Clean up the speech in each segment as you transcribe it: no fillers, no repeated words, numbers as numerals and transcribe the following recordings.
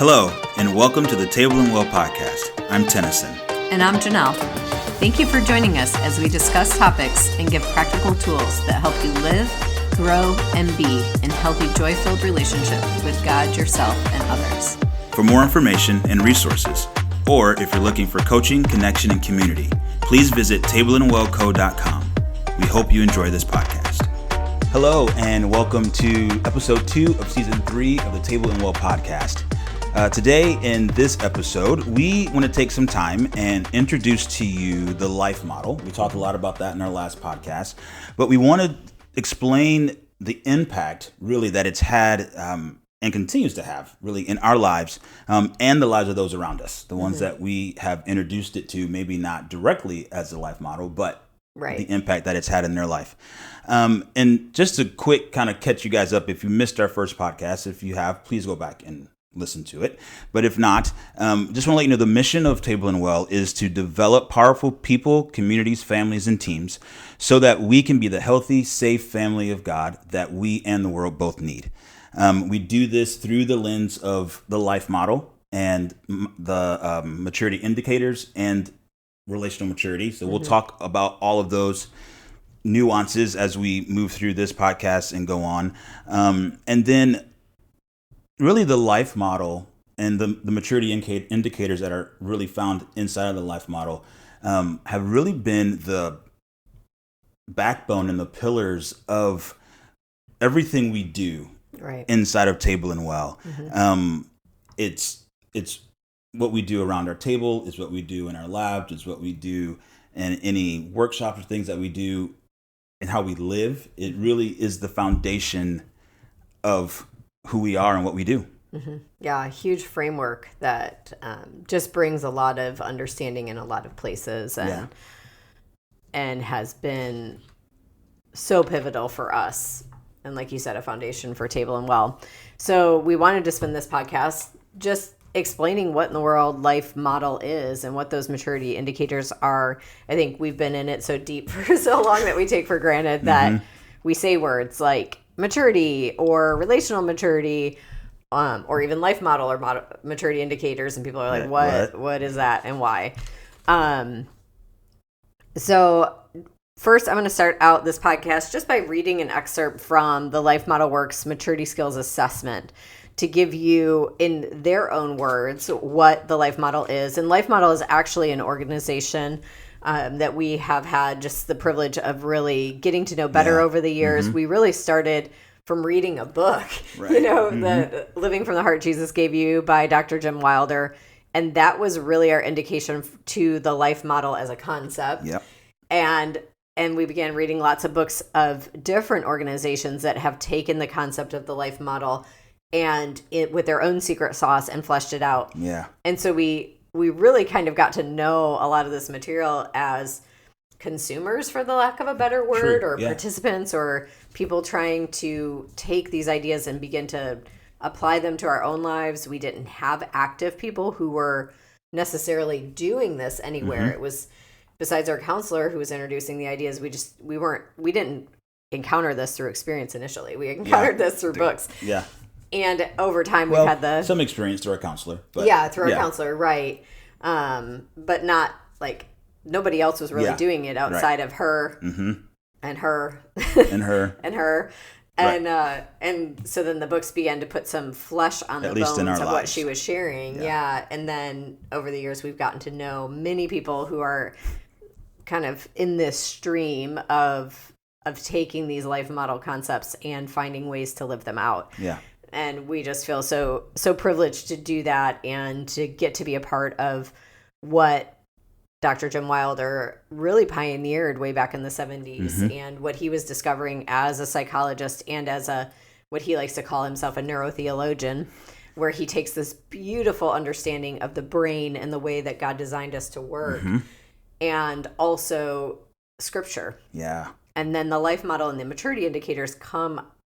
Hello, and welcome to the Table&well podcast. I'm Tennison. And I'm Ginelle. Thank you for joining us as we discuss topics and give practical tools that help you live, grow, and be in healthy, joy-filled relationship with God, yourself, and others. For more information and resources, or if you're looking for coaching, connection, and community, please visit table&wellco.com. We hope you enjoy this podcast. Hello, and welcome to episode 2 of season 3 of the Table&well podcast. Today, in this episode, we want to take some time and introduce to you the life model. We talked a lot about that in our last podcast, but we want to explain the impact, really, that it's had and continues to have, really, in our lives and the lives of those around us, the ones that we have introduced it to, maybe not directly as the life model, but the impact that it's had in their life. And just to quick kind of catch you guys up, if you missed our first podcast, if you have, please go back and listen to it. But if not, just want to let you know the mission of Table&well is to develop powerful people, communities, families, and teams so that we can be the healthy, safe family of God that we and the world both need. We do this through the lens of the life model and the maturity indicators and relational maturity. So we'll talk about all of those nuances as we move through this podcast and go on. And then really the life model and the maturity indicators that are really found inside of the life model have really been the backbone and the pillars of everything we do inside of Table&well. It's what we do around our table, it's what we do in our labs, it's what we do in any workshops or things that we do and how we live. It really is the foundation of who we are and what we do. Yeah, a huge framework that just brings a lot of understanding in a lot of places and has been so pivotal for us. And like you said, a foundation for Table&well. So we wanted to spend this podcast just explaining what in the world life model is and what those maturity indicators are. I think we've been in it so deep for so long that we take for granted that we say words like maturity or relational maturity or even life model or maturity indicators, and people are like, what is that and why? So first, I'm going to start out this podcast just by reading an excerpt from the Life Model Works Maturity Skills Assessment to give you, in their own words, what the Life Model is. And Life Model is actually an organization that we have had just the privilege of really getting to know better over the years. We really started from reading a book, the Living from the Heart Jesus Gave You by Dr. Jim Wilder. And that was really our indication to the life model as a concept. And we began reading lots of books of different organizations that have taken the concept of the life model and it with their own secret sauce and fleshed it out. And so we really kind of got to know a lot of this material as consumers, for the lack of a better word, or participants, or people trying to take these ideas and begin to apply them to our own lives. We didn't have active people who were necessarily doing this anywhere. It was, besides our counselor who was introducing the ideas, we didn't encounter this through experience initially. We encountered this through books. And over time, we've had some experience through our counselor. But, through our counselor, right. But not like nobody else was really doing it outside of her and her and her and her. And so then the books began to put some flesh on the bones of what she was sharing. And then over the years, we've gotten to know many people who are kind of in this stream of taking these life model concepts and finding ways to live them out. And we just feel so privileged to do that and to get to be a part of what Dr. Jim Wilder really pioneered way back in the 70s and what he was discovering as a psychologist and as what he likes to call himself a neurotheologian, where he takes this beautiful understanding of the brain and the way that God designed us to work and also scripture. And then the life model and the maturity indicators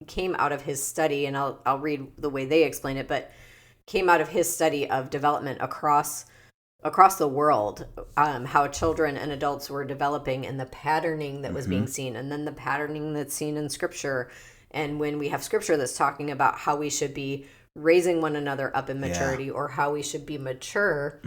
came out of his study, and I'll read the way they explain it, but came out of his study of development across the world, how children and adults were developing and the patterning that was being seen, and then the patterning that's seen in scripture. And when we have scripture that's talking about how we should be raising one another up in maturity or how we should be mature,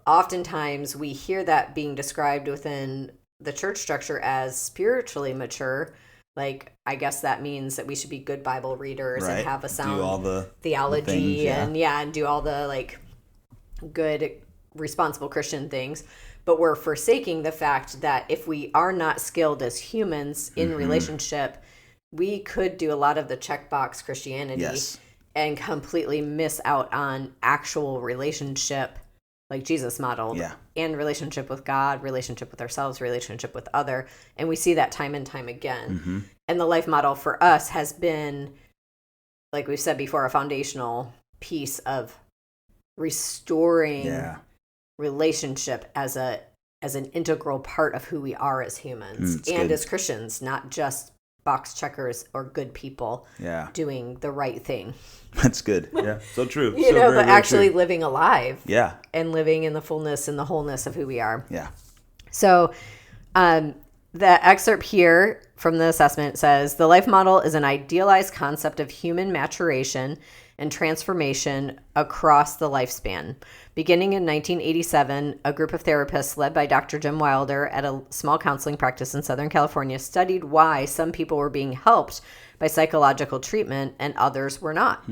oftentimes we hear that being described within the church structure as spiritually mature. Like, I guess that means that we should be good Bible readers and have a sound do all the theology things, and do all the like good, responsible Christian things. But we're forsaking the fact that if we are not skilled as humans in relationship, we could do a lot of the checkbox Christianity and completely miss out on actual relationship like Jesus modeled, and relationship with God, relationship with ourselves, relationship with other. And we see that time and time again. And the life model for us has been, like we've said before, a foundational piece of restoring relationship as an integral part of who we are as humans and as Christians, not just box checkers or good people doing the right thing. That's good. Yeah, so true. But very actually true. Living alive. Yeah. And living in the fullness and the wholeness of who we are. Yeah. So the excerpt here from the assessment says, the life model is an idealized concept of human maturation and transformation across the lifespan. Beginning in 1987, a group of therapists led by Dr. Jim Wilder at a small counseling practice in Southern California studied why some people were being helped by psychological treatment and others were not.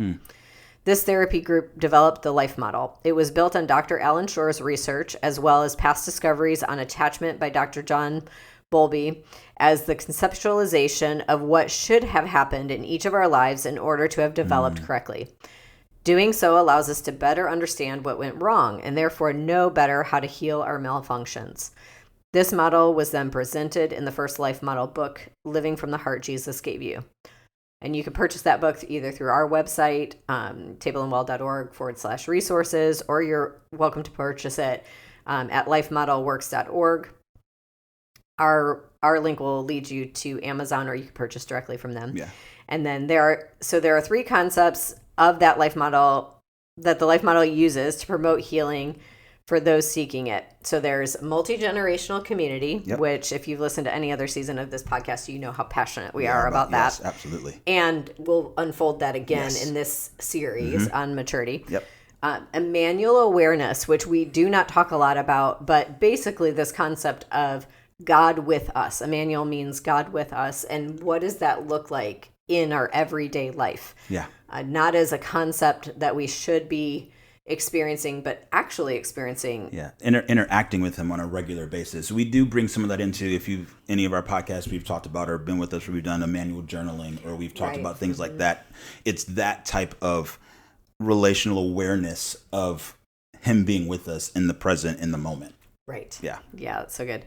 This therapy group developed the life model. It was built on Dr. Alan Shore's research, as well as past discoveries on attachment by Dr. John Bowlby, as the conceptualization of what should have happened in each of our lives in order to have developed correctly. Doing so allows us to better understand what went wrong and therefore know better how to heal our malfunctions. This model was then presented in the first life model book, Living from the Heart Jesus Gave You. And you can purchase that book either through our website, table&well.org/resources, or you're welcome to purchase it at lifemodelworks.org. Our link will lead you to Amazon, or you can purchase directly from them. Yeah. And then there are three concepts of that life model that the life model uses to promote healing for those seeking it. So there's multi-generational community, which if you've listened to any other season of this podcast, you know how passionate we are about that. Yes, absolutely. And we'll unfold that again in this series on maturity. Emmanuel awareness, which we do not talk a lot about, but basically this concept of God with us. Emmanuel means God with us. And what does that look like in our everyday life? Yeah. Not as a concept that we should be experiencing, but actually experiencing. Yeah. Interacting with him on a regular basis. We do bring some of that into, if you've, any of our podcasts we've talked about or been with us where we've done Emmanuel journaling or we've talked about things like that. It's that type of relational awareness of him being with us in the present, in the moment. Right. Yeah. Yeah. That's so good.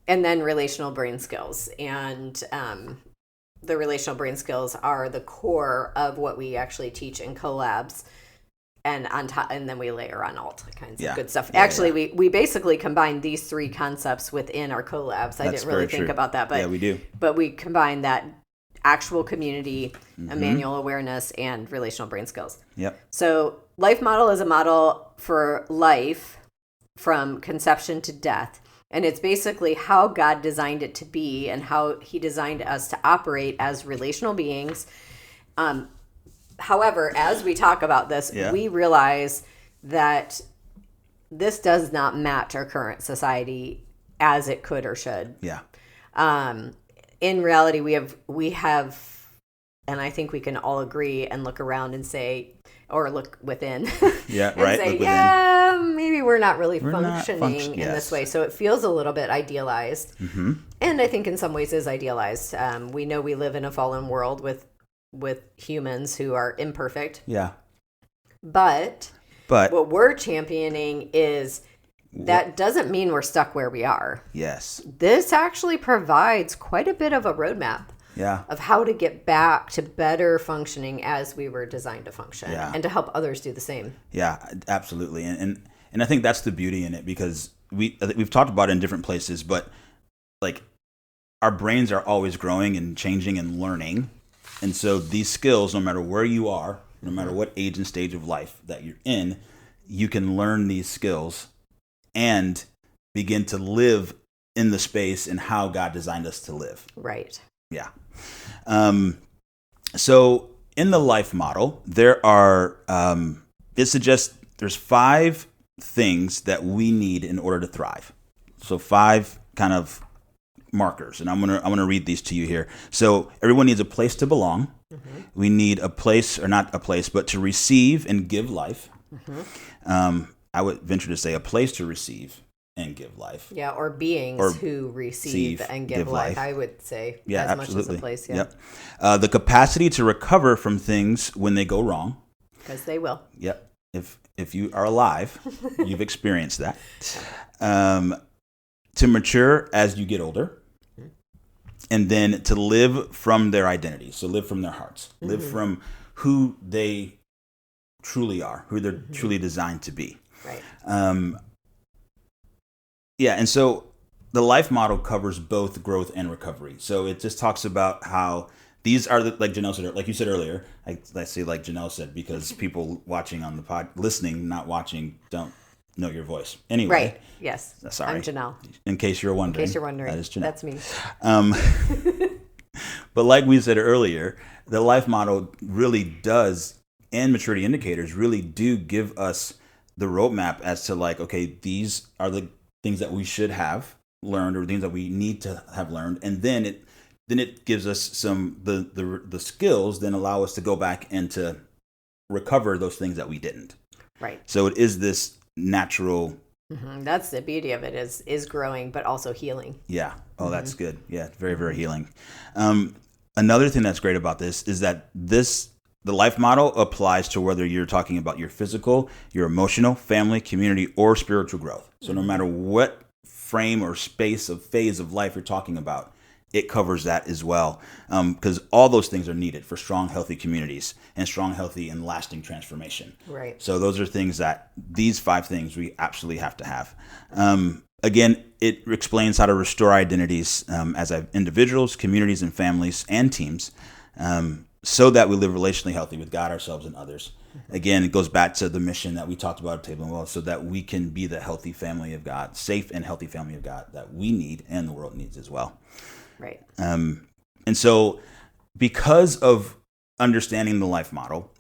And then relational brain skills. And the relational brain skills are the core of what we actually teach in collabs. And on top, and then we layer on all kinds of good stuff. Actually, we basically combine these three concepts within our collabs. I didn't really think about that, but we do. But we combine that actual community, Emmanuel awareness, and relational brain skills. Yep. So life model is a model for life from conception to death. And it's basically how God designed it to be and how he designed us to operate as relational beings. However, as we talk about this, we realize that this does not match our current society as it could or should. Yeah. In reality, we have, and I think we can all agree and look around and say, or look within. Yeah, and right. Say, maybe we're not really functioning in this way. So it feels a little bit idealized. And I think in some ways is idealized. We know we live in a fallen world with humans who are imperfect. Yeah. But what we're championing is that doesn't mean we're stuck where we are. Yes. This actually provides quite a bit of a roadmap of how to get back to better functioning as we were designed to function and to help others do the same. Yeah, absolutely. And I think that's the beauty in it, because we've talked about it in different places, but like our brains are always growing and changing and learning. And so these skills, no matter where you are, no matter what age and stage of life that you're in, you can learn these skills and begin to live in the space and how God designed us to live. Right. Yeah. So in the life model, there are, it suggests there's 5 things that we need in order to thrive. So 5 kind of markers, and I'm gonna read these to you here. So everyone needs a place to belong. Mm-hmm. We need a place, or not a place, but to receive and give life. Mm-hmm. I would venture to say a place to receive and give life. Yeah, or beings who receive and give life. I would say as much as a place. Yeah. Yep. The capacity to recover from things when they go wrong. Because they will. Yep. If you are alive, you've experienced that. To mature as you get older. And then to live from their identity. So live from their hearts. Mm-hmm. Live from who they truly are, who they're mm-hmm. truly designed to be. Right. And so the life model covers both growth and recovery. So it just talks about how these are, like Ginelle said, like you said earlier, I say like Ginelle said, because people watching on the pod, listening, not watching, don't know your voice. Anyway. Right. Yes. Sorry. I'm Ginelle. In case you're wondering. That is Ginelle. That's me. But like we said earlier, the life model really does, and maturity indicators really do give us the roadmap as to like, okay, these are the things that we should have learned, or things that we need to have learned. And then it gives us some, the skills then allow us to go back and to recover those things that we didn't. Right. So it is this natural. Mm-hmm. That's the beauty of it, is growing, but also healing. Yeah. Oh, mm-hmm. That's good. Yeah. Very, very healing. Another thing that's great about this is that the life model applies to whether you're talking about your physical, your emotional, family, community, or spiritual growth. So no matter what frame or phase of life you're talking about, it covers that as well. Because all those things are needed for strong, healthy communities and strong, healthy, and lasting transformation. Right. So those are things that these 5 things we absolutely have to have. Again, it explains how to restore identities as individuals, communities, and families and teams, so that we live relationally healthy with God, ourselves, and others. Again, it goes back to the mission that we talked about at Table and Well, so that we can be the healthy family of God, safe and healthy family of God that we need and the world needs as well. Right. And so because of understanding the life model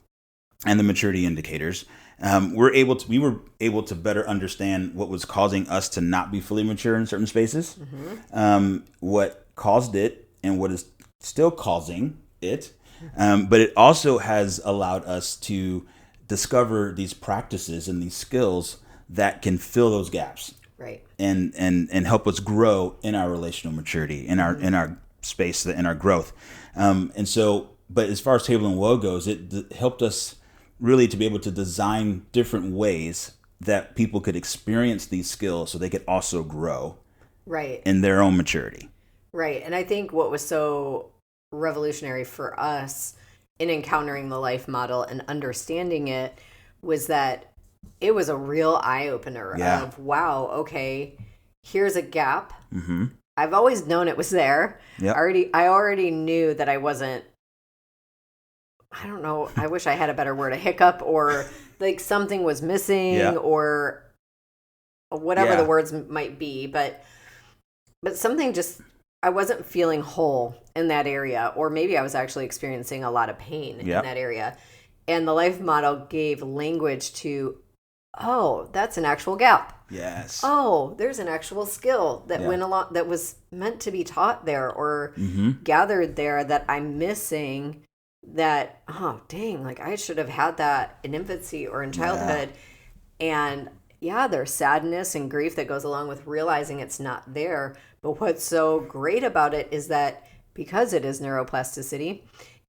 and the maturity indicators, we were able to better understand what was causing us to not be fully mature in certain spaces, mm-hmm. What caused it and what is still causing it. But it also has allowed us to discover these practices and these skills that can fill those gaps. Right. And help us grow in our relational maturity, in our space, in our growth. And so, but as far as Table and Well goes, it helped us really to be able to design different ways that people could experience these skills so they could also grow. Right. In their own maturity. Right. And I think what was so revolutionary for us in encountering the life model and understanding it was that it was a real eye-opener of, wow, okay, here's a gap. Mm-hmm. I've always known it was there. Yep. I already knew that I wasn't, I don't know, I wish I had a better word, a hiccup, or like something was missing, or whatever the words might be, but something just, I wasn't feeling whole in that area, or maybe I was actually experiencing a lot of pain in that area. And the life model gave language to, oh, that's an actual gap. Yes. Oh, there's an actual skill that went along, that was meant to be taught there or gathered there that I'm missing, that, oh, dang, like I should have had that in infancy or in childhood. And there's sadness and grief that goes along with realizing it's not there. But what's so great about it is that because it is neuroplasticity,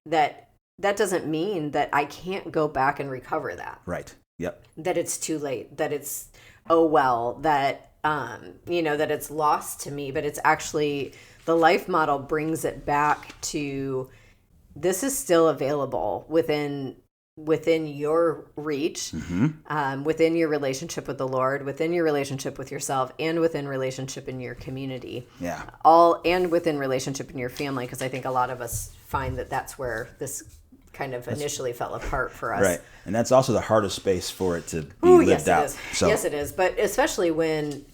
that doesn't mean that I can't go back and recover that. Right. Yep. That it's too late, that it's, oh, well, that, that it's lost to me, but it's actually, the life model brings it back to, this is still available within your reach, within your relationship with the Lord, within your relationship with yourself, and within relationship in your community. Yeah. And within relationship in your family, because I think a lot of us find that that's where this kind of initially fell apart for us. Right. And that's also the hardest space for it to be lived out. So. Yes, it is. But especially when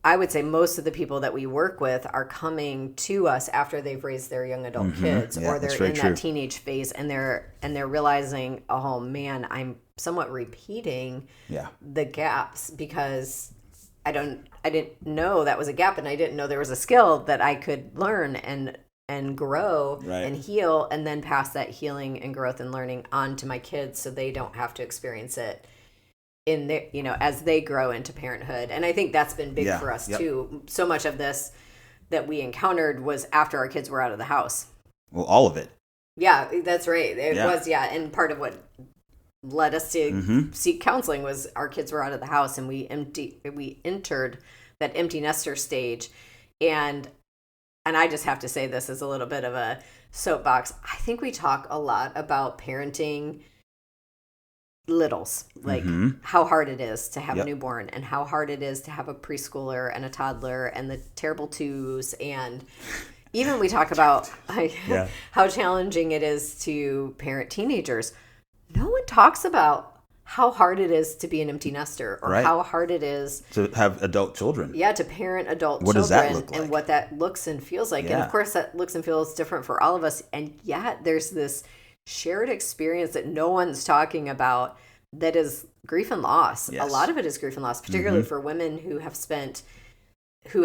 I would say most of the people that we work with are coming to us after they've raised their young adult kids, or they're in that teenage phase, and they're realizing, oh man, I'm somewhat repeating the gaps because I didn't know that was a gap, and I didn't know there was a skill that I could learn and grow and heal, and then pass that healing and growth and learning on to my kids so they don't have to experience it in their, as they grow into parenthood. And I think that's been big for us too. So much of this that we encountered was after our kids were out of the house. Well, all of it. Yeah, that's right. It was, and part of what led us to seek counseling was our kids were out of the house, and we entered that empty nester stage. And I just have to say, this is a little bit of a soapbox. I think we talk a lot about parenting littles, like how hard it is to have a newborn, and how hard it is to have a preschooler and a toddler, and the terrible twos, and even we talk about how challenging it is to parent teenagers. No one talks about how hard it is to be an empty nester, or how hard it is to have adult children. Yeah, to parent adult children. What does that look like? And what that looks and feels like. And of course that looks and feels different for all of us. And yet there's this shared experience that no one's talking about that is grief and loss. A lot of it is grief and loss, particularly for women who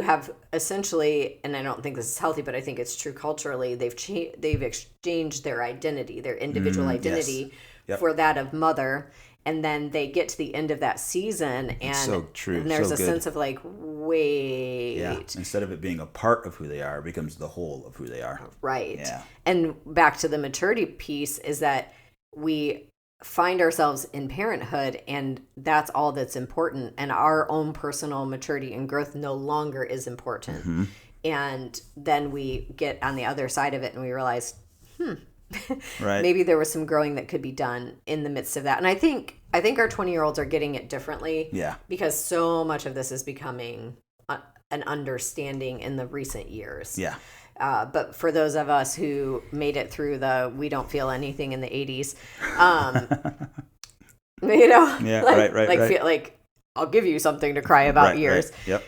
have essentially, and I don't think this is healthy, but I think it's true culturally, they've exchanged their identity, their individual identity for that of mother. And then they get to the end of that season, and, so true. And there's a sense of like, wait. Yeah. Instead of it being a part of who they are, it becomes the whole of who they are. Right. Yeah. And back to the maturity piece is that we find ourselves in parenthood, and that's all that's important. And our own personal maturity and growth no longer is important. And then we get on the other side of it, and we realize, maybe there was some growing that could be done in the midst of that. And I think our 20-year-olds are getting it differently. Yeah. Because so much of this is becoming an understanding in the recent years. Yeah. But for those of us who made it through we don't feel anything in the 80s, feel like I'll give you something to cry about years. Right. Yep.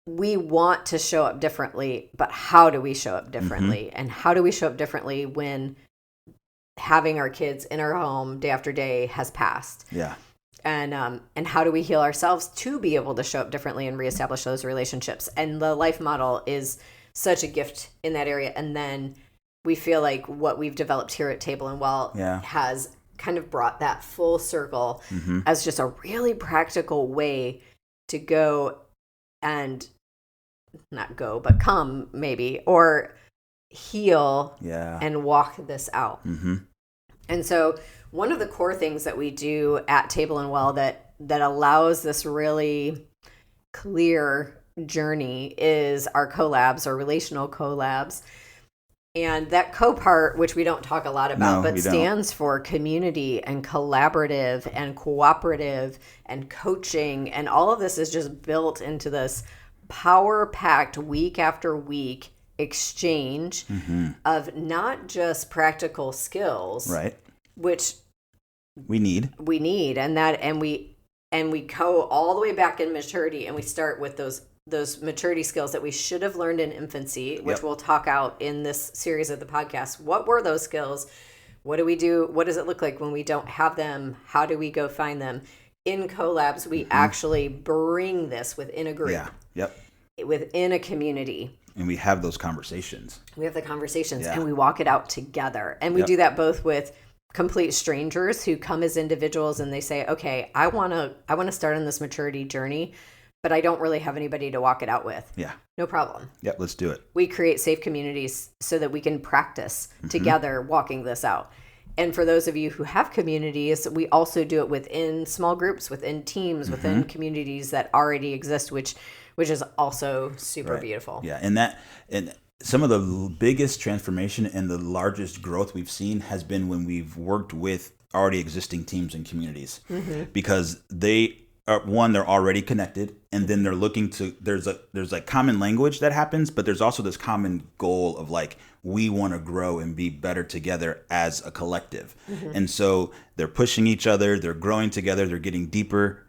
We want to show up differently, but how do we show up differently? And how do we show up differently when having our kids in our home day after day has passed? Yeah. And how do we heal ourselves to be able to show up differently and reestablish those relationships? And the life model is such a gift in that area. And then we feel like what we've developed here at Table and Well has kind of brought that full circle as just a really practical way to go and not go, but come maybe, or heal and walk this out. And so one of the core things that we do at Table and Well that allows this really clear journey is our collabs, or relational collabs. And that co-part, which we don't talk a lot about, but stands for community and collaborative and cooperative and coaching. And all of this is just built into this power-packed week after week exchange of not just practical skills, which we need, and we go all the way back in maturity, and we start with those maturity skills that we should have learned in infancy, which we'll talk out in this series of the podcast. What were those skills? What do we do? What does it look like when we don't have them? How do we go find them? In collabs, we actually bring this within a group. Within a community. And we have those conversations. We have the conversations and we walk it out together. And we do that both with complete strangers who come as individuals and they say, okay, I want to start on this maturity journey, but I don't really have anybody to walk it out with. Yeah. No problem. Yep, let's do it. We create safe communities so that we can practice together walking this out. And for those of you who have communities, we also do it within small groups, within teams, within communities that already exist, which is also super beautiful. Yeah, and some of the biggest transformation and the largest growth we've seen has been when we've worked with already existing teams and communities, because they are, one, they're already connected, and then they're looking to, there's like common language that happens, but there's also this common goal of like, we want to grow and be better together as a collective. And so they're pushing each other, they're growing together, they're getting deeper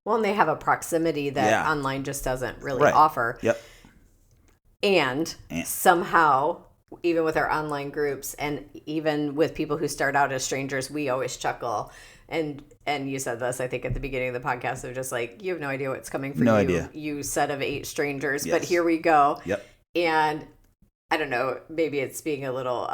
Well, and they have a proximity that online just doesn't really offer. Yep. And somehow, even with our online groups and even with people who start out as strangers, we always chuckle. And you said this, I think, at the beginning of the podcast, of just like, you have no idea what's coming for you set of 8 strangers. Yes. But here we go. Yep. And I don't know, maybe it's being a little...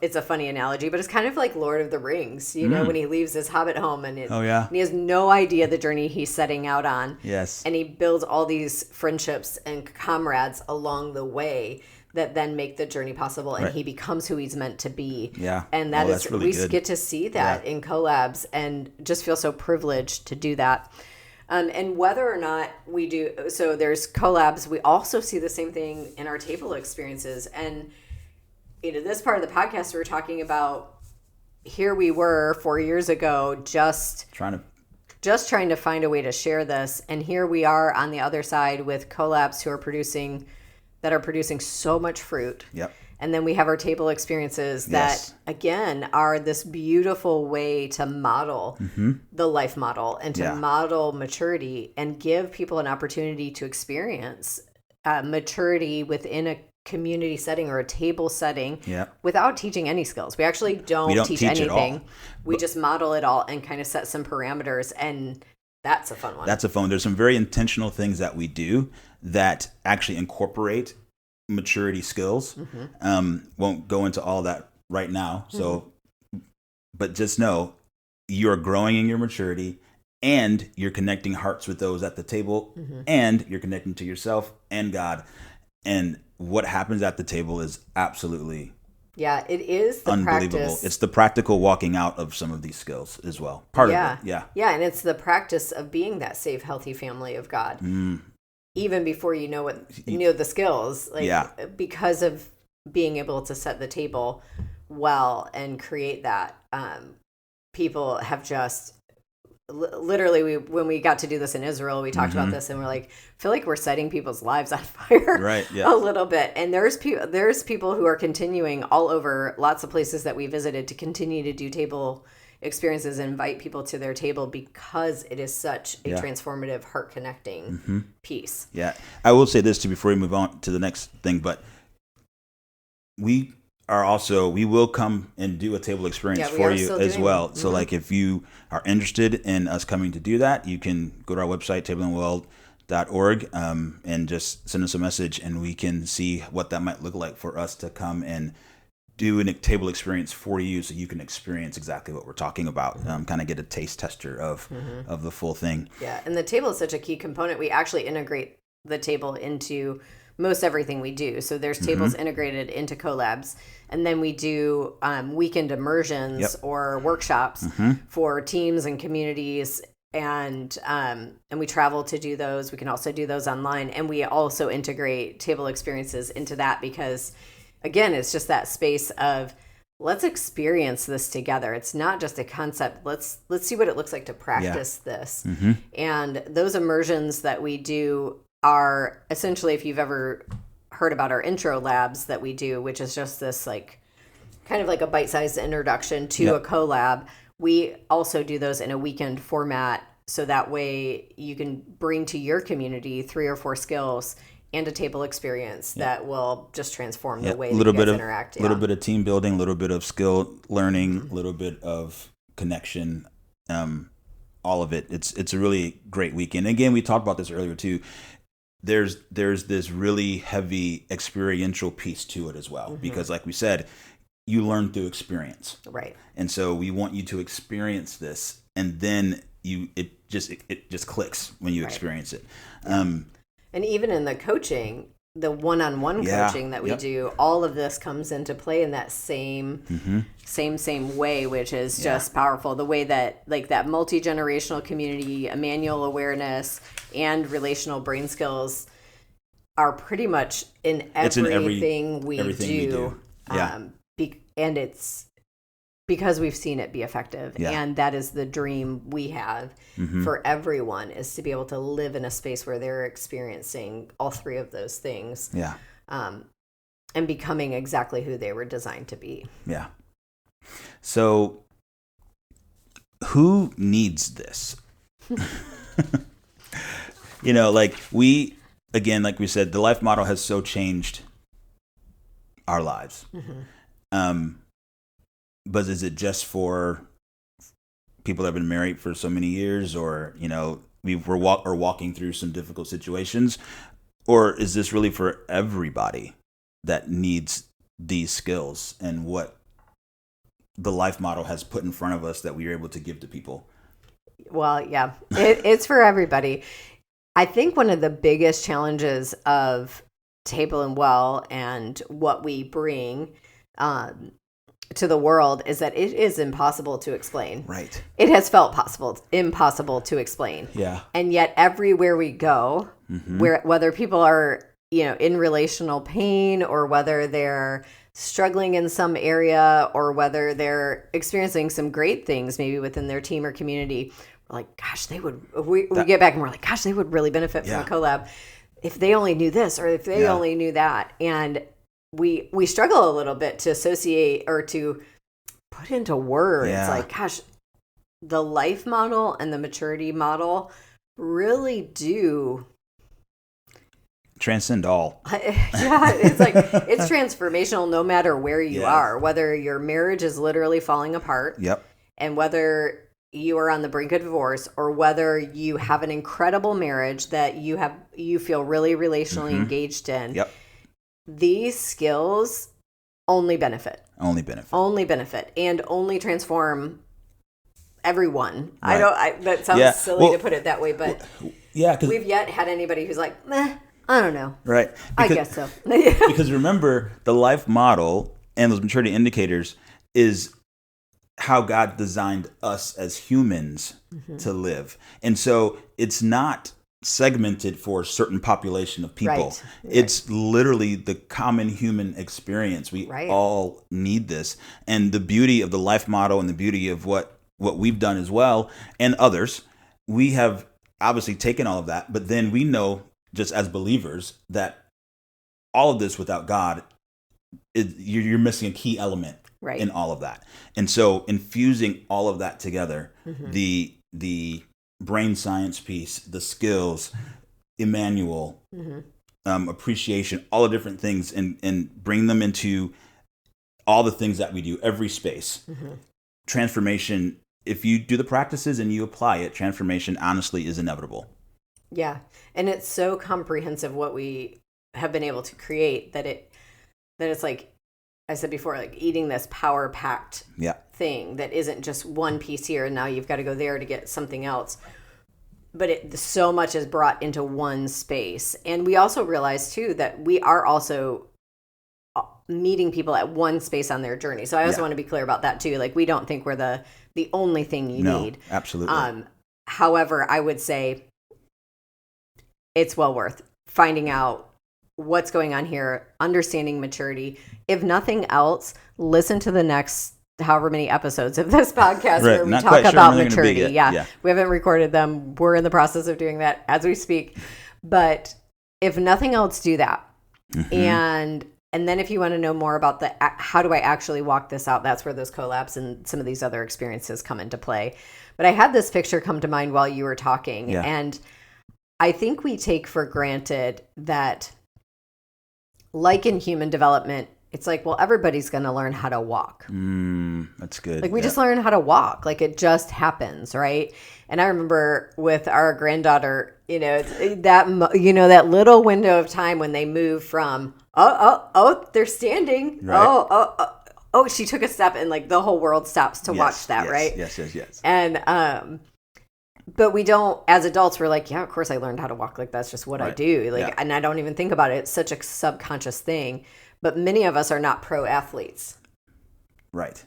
it's a funny analogy, but it's kind of like Lord of the Rings, you know, when he leaves his hobbit home and he has no idea the journey he's setting out on. Yes. And he builds all these friendships and comrades along the way that then make the journey possible, and he becomes who he's meant to be. Yeah. And that's really we good. Get to see that in collabs and just feel so privileged to do that. And whether or not we do, so there's collabs, we also see the same thing in our table experiences. And this part of the podcast, we were talking about, here we were 4 years ago, just trying to find a way to share this. And here we are on the other side with collabs that are producing so much fruit. Yep. And then we have our table experiences that, again, are this beautiful way to model the life model and to model maturity and give people an opportunity to experience maturity within a community setting or a table setting without teaching any skills. We actually don't teach anything. We just model it all and kind of set some parameters, and that's a fun one. That's a fun one. There's some very intentional things that we do that actually incorporate maturity skills. Won't go into all that right now. So, but just know you're growing in your maturity, and you're connecting hearts with those at the table, and you're connecting to yourself and God. And what happens at the table is absolutely it is the unbelievable. Practice. It's the practical walking out of some of these skills as well. Part of it. And it's the practice of being that safe, healthy family of God. Even before you know the skills, because of being able to set the table well and create that, people have just literally, when we got to do this in Israel, we talked about this, and we're like, feel like we're setting people's lives on fire, a little bit. And there's people who are continuing all over lots of places that we visited to continue to do table experiences and invite people to their table, because it is such a transformative, heart connecting piece. Yeah, I will say this too before we move on to the next thing, but we will come and do a table experience for you as well. So like, if you are interested in us coming to do that, you can go to our website, table&well.org, and just send us a message, and we can see what that might look like for us to come and do a table experience for you, so you can experience exactly what we're talking about, kind of get a taste tester of the full thing. Yeah, and the table is such a key component. We actually integrate the table into most everything we do. So there's tables integrated into collabs, and then we do weekend immersions or workshops for teams and communities, and we travel to do those. We can also do those online, and we also integrate table experiences into that, because again, it's just that space of, let's experience this together. It's not just a concept. Let's see what it looks like to practice this. And those immersions that we do are essentially, if you've ever heard about our intro labs that we do, which is just this kind of like a bite-sized introduction to a collab, we also do those in a weekend format, so that way you can bring to your community 3 or 4 skills and a table experience that will just transform the way that you guys interact. A little bit of team building, a little bit of skill learning, a little bit of connection, all of it. It's a really great weekend. Again, we talked about this earlier too. There's this really heavy experiential piece to it as well, because like we said, you learn through experience. Right. And so we want you to experience this, and then it just clicks when you experience it. And even in the coaching, the one-on-one coaching that we do, all of this comes into play in that same way, which is just powerful. The way that, like, that multi-generational community, Emmanuel awareness, and relational brain skills are pretty much in everything we do. And it's because we've seen it be effective. And that is the dream we have for everyone, is to be able to live in a space where they're experiencing all 3 of those things. And becoming exactly who they were designed to be. Yeah. So who needs this? Like like we said, the life model has so changed our lives. But is it just for people that have been married for so many years, or, we're walking through some difficult situations? Or is this really for everybody that needs these skills and what the life model has put in front of us that we are able to give to people? Well, yeah, it's for everybody. I think one of the biggest challenges of Table and Well and what we bring to the world is that it is impossible to explain. Right. It has felt impossible to explain. Yeah. And yet everywhere we go, whether people are, in relational pain, or whether they're struggling in some area, or whether they're experiencing some great things maybe within their team or community, we're like, gosh, we get back and we're like, gosh, they would really benefit from a collab if they only knew this, or if they only knew that. And we struggle a little bit to associate or to put into words like, gosh, the life model and the maturity model really do transcend all. It's like, it's transformational no matter where you are, whether your marriage is literally falling apart. Yep. And whether you are on the brink of divorce, or whether you have an incredible marriage that you feel really relationally engaged in. Yep. These skills only benefit, and only transform everyone. Right. That sounds silly to put it that way, but we've yet had anybody who's like, I don't know. Right. I guess so. Because remember, the life model and those maturity indicators is how God designed us as humans to live. And so it's not segmented for a certain population of people. Right. It's literally the common human experience. We all need this. And the beauty of the life model, and the beauty of what we've done as well, and others, we have obviously taken all of that, but then we know, just as believers, that all of this without God, you're missing a key element in all of that. And so infusing all of that together, the brain science piece, the skills, Emmanuel, appreciation, all the different things, and bring them into all the things that we do, every space. Transformation, if you do the practices and you apply it, transformation honestly is inevitable. Yeah. And it's so comprehensive what we have been able to create that it's like I said before, like eating this power-packed thing that isn't just one piece here and now you've got to go there to get something else. But so much is brought into one space. And we also realize, too, that we are also meeting people at one space on their journey. So I also want to be clear about that, too. Like, we don't think we're the only thing you need. Absolutely. However, I would say it's well worth finding out what's going on here, understanding maturity. If nothing else, listen to the next however many episodes of this podcast where we talk about maturity. Yeah. We haven't recorded them. We're in the process of doing that as we speak. But if nothing else, do that. And then if you want to know more about how do I actually walk this out, that's where those collabs and some of these other experiences come into play. But I had this picture come to mind while you were talking. And I think we take for granted that, like in human development, it's like, well, everybody's going to learn how to walk. That's good. Like we just learn how to walk. Like it just happens, right? And I remember with our granddaughter, that little window of time when they move from, they're standing. Right. Oh, she took a step and like the whole world stops to watch that, right? Yes. And, but we don't, as adults, we're like, yeah, of course I learned how to walk. Like, that's just what I do. Like, and I don't even think about it. It's such a subconscious thing. But many of us are not pro athletes. Right.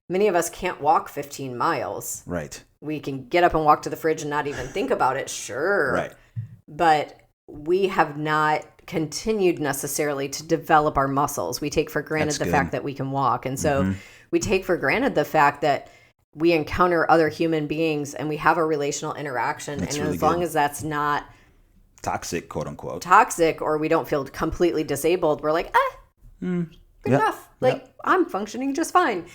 Many of us can't walk 15 miles. Right. We can get up and walk to the fridge and not even think about it. Sure. Right. But we have not continued necessarily to develop our muscles. We take for granted the fact that we can walk. And so we take for granted the fact that we encounter other human beings and we have a relational interaction. That's and really as long as that's not toxic, quote unquote, or we don't feel completely disabled, we're like, good enough. Like I'm functioning just fine.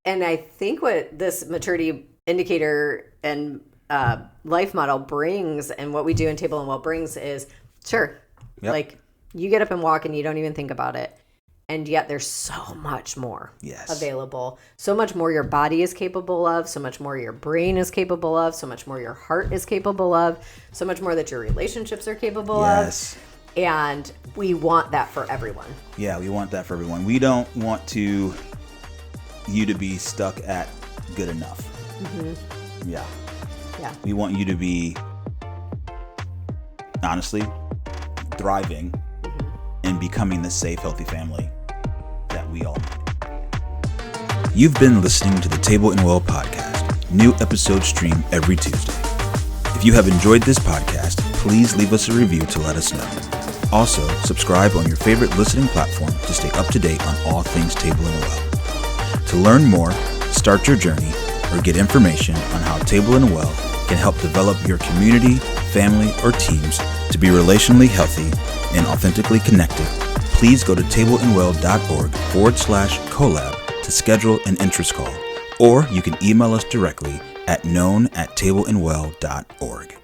And I think what this maturity indicator and life model brings, and what we do in Table and Well brings is, sure, like you get up and walk and you don't even think about it. And yet there's so much more available. So much more your body is capable of, so much more your brain is capable of, so much more your heart is capable of, so much more that your relationships are capable of. And we want that for everyone. Yeah, we want that for everyone. We don't want you to be stuck at good enough. Mm-hmm. Yeah. We want you to be, honestly, thriving and becoming the safe, healthy family that we all need. You've been listening to the Table and Well podcast. New episodes stream every Tuesday. If you have enjoyed this podcast, please leave us a review to let us know. Also, subscribe on your favorite listening platform to stay up to date on all things Table and Well. To learn more, start your journey, or get information on how Table and Well can help develop your community, family, or teams to be relationally healthy and authentically connected, please go to tableandwell.org/collab to schedule an interest call, or you can email us directly at known@tableandwell.org.